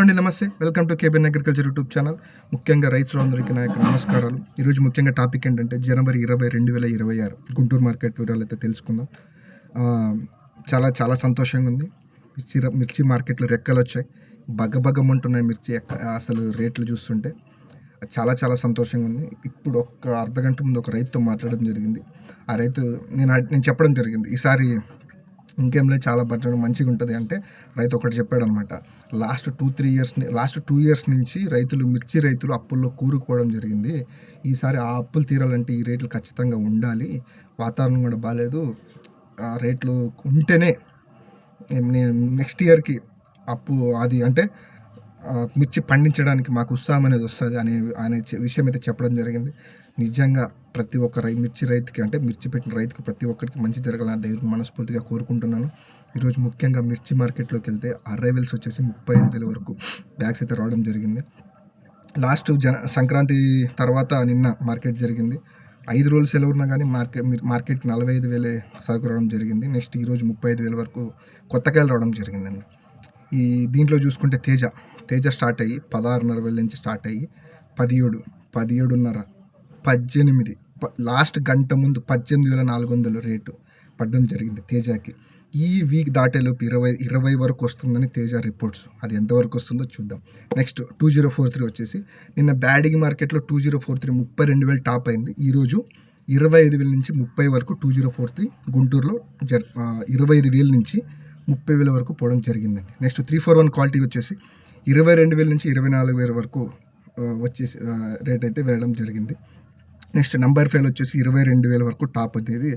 అండి, నమస్తే. Welcome to KBN agriculture YouTube channel. ముఖ్యంగా రైతులందరికీ నా యొక్క నమస్కారాలు. ఈరోజు ముఖ్యంగా టాపిక్ ఏంటంటే జనవరి 20, 2026 గుంటూరు మార్కెట్ వివరాలు అయితే తెలుసుకుందాం. చాలా చాలా సంతోషంగా ఉంది. మిర్చి మార్కెట్లో రెక్కలు వచ్చాయి, బగ్గబగ్గమంటున్నాయి మిర్చి. అసలు రేట్లు చూస్తుంటే చాలా చాలా సంతోషంగా ఉంది. ఇప్పుడు ఒక అర్ధగంట ముందు ఒక రైతుతో మాట్లాడడం జరిగింది. ఆ రైతు నేను చెప్పడం జరిగింది, ఈసారి ఇంకేం లేదు, చాలా బడ్జెట్ మంచిగా ఉంటుంది అంటే రైతు ఒకటి చెప్పాడు అనమాట. లాస్ట్ 2 ఇయర్స్ నుంచి మిర్చి రైతులు అప్పుల్లో కూరుకుపోవడం జరిగింది. ఈసారి ఆ అప్పులు తీరాలంటే ఈ రేట్లు ఖచ్చితంగా ఉండాలి. వాతావరణం కూడా బాగాలేదు, రేట్లు ఉంటేనే నేను నెక్స్ట్ ఇయర్కి అప్పు అది అంటే మిర్చి పండించడానికి మాకు ఉత్సాహం అనేది వస్తుంది అనే విషయం అయితే చెప్పడం జరిగింది. నిజంగా ప్రతి ఒక్క మిర్చి రైతుకి, అంటే మిర్చి పెట్టిన రైతుకి ప్రతి ఒక్కరికి మంచి జరగాలని దేవుని మనస్ఫూర్తిగా కోరుకుంటున్నాను. ఈరోజు ముఖ్యంగా మిర్చి మార్కెట్లోకి వెళ్తే అరైవల్స్ వచ్చేసి 35,000 వరకు బ్యాగ్స్ అయితే రావడం జరిగింది. లాస్ట్ సంక్రాంతి తర్వాత నిన్న మార్కెట్ జరిగింది. 5 రోజులు సెలవు ఉన్నా కానీ మార్కెట్కి 45,000 సరుకు రావడం జరిగింది. నెక్స్ట్ ఈరోజు 35,000 వరకు కొత్త కాయలు రావడం జరిగిందండి. ఈ దీంట్లో చూసుకుంటే తేజ స్టార్ట్ అయ్యి 16,500 నుంచి స్టార్ట్ అయ్యి 17, 17.5, 18, లాస్ట్ గంట ముందు 18,400 రేటు పడడం జరిగింది తేజకి. ఈ వీక్ దాటేలోపు 20 వరకు వస్తుందని తేజ రిపోర్ట్స్. అది ఎంతవరకు వస్తుందో చూద్దాం. నెక్స్ట్ 2043 వచ్చేసి నిన్న బ్యాడింగ్ మార్కెట్లో 2043 32,000 టాప్ అయింది. ఈరోజు 25,000 నుంచి 30 వరకు 2043 గుంటూరులో 25,000 నుంచి 30,000 వరకు పోవడం జరిగిందండి. నెక్స్ట్ 341 క్వాలిటీ వచ్చేసి 22,000 నుంచి 24,000 వరకు వచ్చేసి రేట్ అయితే వేయడం జరిగింది. నెక్స్ట్ నంబర్ 5 వచ్చేసి 22,000 వరకు టాప్ అనేది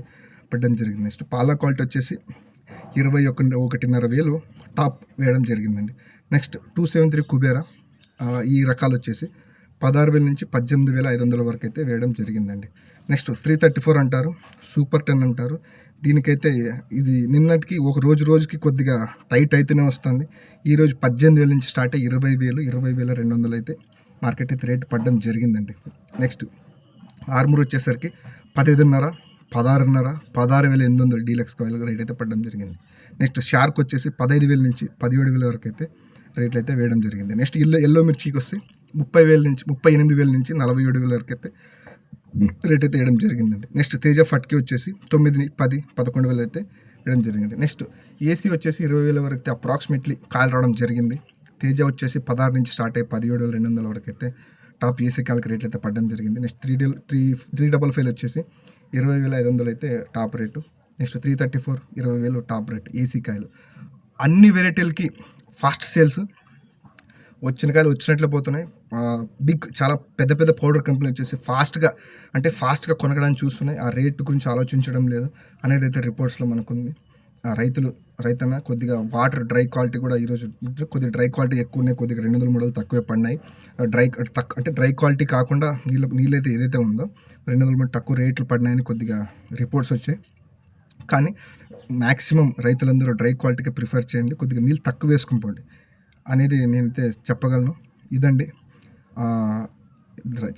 పడడం జరిగింది. నెక్స్ట్ పాలా క్వాలిటీ వచ్చేసి 21,500 టాప్ వేయడం జరిగిందండి. నెక్స్ట్ 273 కుబేరా, ఈ రకాలు వచ్చేసి 16,000 నుంచి 18,500 వరకు అయితే వేయడం జరిగిందండి. నెక్స్ట్ 334 అంటారు, సూపర్ 10 అంటారు. దీనికైతే ఇది నిన్నటికి ఒక రోజుకి కొద్దిగా టైట్ అయితేనే వస్తుంది. ఈరోజు 18,000 నుంచి స్టార్ట్ అయ్యి 20,000, 20,200 అయితే మార్కెట్ అయితే రేటు పడడం జరిగిందండి. నెక్స్ట్ ఆర్మూర్ వచ్చేసరికి 15,500, 16,500, 16,800 డీలక్స్ కాయిల్ రేట్ అయితే పడడం జరిగింది. నెక్స్ట్ షార్క్ వచ్చేసి 15,000 నుంచి 17,000 వరకు అయితే రేట్లు అయితే వేయడం జరిగింది. నెక్స్ట్ ఎల్లో మిర్చికి వస్తే 38,000 నుంచి 47,000 వరకు అయితే రేట్ అయితే వేయడం జరిగిందండి. నెక్స్ట్ తేజ ఫట్కి వచ్చేసి 9, 10, 11,000 అయితే వేయడం జరిగింది. నెక్స్ట్ ఏసీ వచ్చేసి 20,000 వరకు అయితే అప్రాక్సిమేట్లీ కాయలు రావడం జరిగింది. తేజ వచ్చేసి 16 నుంచి స్టార్ట్ అయ్యి 17,200 వరకు అయితే టాప్ ఏసీ కాయలకి రేట్లు అయితే పడడం జరిగింది. నెక్స్ట్ 355 వచ్చేసి 20,500 అయితే top rate. Next 334 20,000 top rate AC కాయలు. అన్ని వెరైటీలకి ఫాస్ట్ సేల్స్, వచ్చిన కాయలు వచ్చినట్లే పోతున్నాయి. చాలా పెద్ద పౌడర్ కంపెనీ వచ్చేసి ఫాస్ట్గా కొనగడానికి చూస్తున్నాయి. ఆ రేటు గురించి ఆలోచించడం లేదు అనేది అయితే రిపోర్ట్స్లో మనకుంది. రైతన్న కొద్దిగా వాటర్ డ్రై క్వాలిటీ కూడా ఈరోజు కొద్దిగా డ్రై క్వాలిటీ ఎక్కువ ఉన్నాయి, కొద్దిగా 200-300 తక్కువే పడినాయి. అంటే డ్రై క్వాలిటీ కాకుండా నీళ్ళు అయితే ఏదైతే ఉందో 200 తక్కువ రేట్లు పడినాయని కొద్దిగా రిపోర్ట్స్ వచ్చాయి. కానీ మ్యాక్సిమం రైతులందరూ డ్రై క్వాలిటీకి ప్రిఫర్ చేయండి, కొద్దిగా నీళ్ళు తక్కువ వేసుకుని అనేది నేనైతే చెప్పగలను. ఇదండి,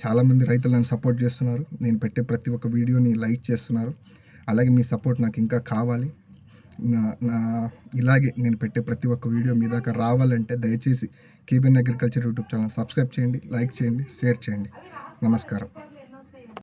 చాలామంది రైతులు నన్ను సపోర్ట్ చేస్తున్నారు. నేను పెట్టే ప్రతి ఒక్క వీడియోని లైక్ చేస్తున్నారు. అలాగే మీ సపోర్ట్ నాకు ఇంకా కావాలి. ఇలాగే నేను పెట్టే ప్రతి ఒక్క వీడియో మీ దాకా రావాలంటే దయచేసి KBN agriculture YouTube channel subscribe చేయండి, లైక్ చేయండి, షేర్ చేయండి. నమస్కారం.